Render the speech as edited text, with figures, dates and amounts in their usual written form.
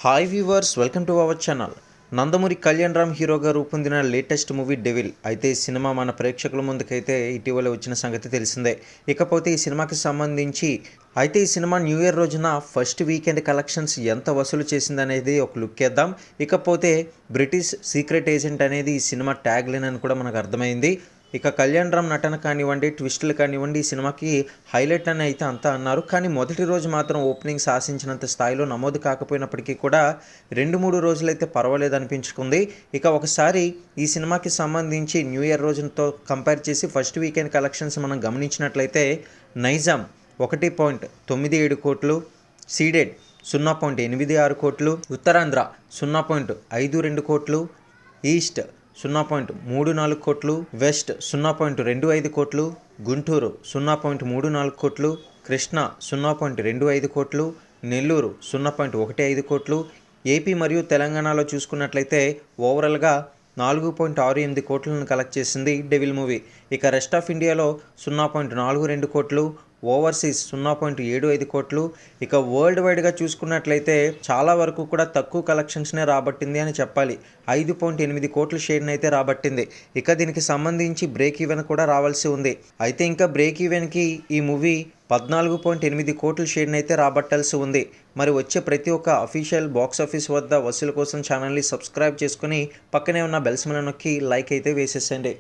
Hi viewers, welcome to our channel. Nandamuri Kalyan Ram హీరోగా రూపొందిన latest movie devil. అయితే ఈ సినిమా మన ప్రేక్షకుల ముందుకైతే ఇటీవల వచ్చిన సంగతి తెలిసిందే. ఇకపోతే ఈ సినిమాకి సంబంధించి ఈ సినిమా న్యూ ఇయర్ రోజున ఫస్ట్ వీకెండ్ కలెక్షన్స్ ఎంత వసూలు చేసిందనేది ఒక లుక్ వేద్దాం. ఇకపోతే బ్రిటిష్ సీక్రెట్ ఏజెంట్ అనేది ఈ సినిమా ట్యాగ్ లైన్ అని కూడా మనకు అర్థమైంది. ఇక కళ్యాణ్ రామ్ నటన కానివ్వండి, ట్విస్టులు కానివ్వండి, ఈ సినిమాకి హైలైట్ అని అయితే అంతా అన్నారు. కానీ మొదటి రోజు మాత్రం ఓపెనింగ్స్ ఆశించినంత స్థాయిలో నమోదు కాకపోయినప్పటికీ కూడా 2-3 రోజులైతే పర్వాలేదు అనిపించుకుంది. ఇక ఒకసారి ఈ సినిమాకి సంబంధించి న్యూ ఇయర్ రోజుతో కంపేర్ చేసి ఫస్ట్ వీకెండ్ కలెక్షన్స్ మనం గమనించినట్లయితే నైజాం 1.97 కోట్లు, సీడెడ్ 0.86 కోట్లు, ఉత్తరాంధ్ర 0.52 కోట్లు, ఈస్ట్ 0.34 కోట్లు, వెస్ట్ 0.25 కోట్లు, గుంటూరు 0.34 కోట్లు, కృష్ణా 0.25 కోట్లు, నెల్లూరు 0.15 కోట్లు. ఏపీ మరియు తెలంగాణలో చూసుకున్నట్లయితే ఓవరాల్గా 4.68 కోట్లను కలెక్ట్ చేసింది డెవిల్ మూవీ. ఇక రెస్ట్ ఆఫ్ ఇండియాలో 0.42 కోట్లు, ఓవర్సీస్ 0.75 కోట్లు. ఇక వరల్డ్ వైడ్గా చూసుకున్నట్లయితే చాలా వరకు కూడా తక్కువ కలెక్షన్స్నే రాబట్టింది అని చెప్పాలి. 5.8 కోట్ల షేర్ని అయితే రాబట్టింది. ఇక దీనికి సంబంధించి బ్రేక్ ఈవెన్ కూడా రావాల్సి ఉంది. అయితే ఇంకా బ్రేక్ ఈవెన్కి ఈ మూవీ 14.8 కోట్ల షేర్ని అయితే రాబట్టాల్సి ఉంది. మరి వచ్చే ప్రతి ఒక్క అఫీషియల్ బాక్స్ ఆఫీస్ వద్ద వసూలు కోసం ఛానల్ని సబ్స్క్రైబ్ చేసుకుని పక్కనే ఉన్న బెల్ సింబల్ నొక్కి లైక్ అయితే వేసేసండి.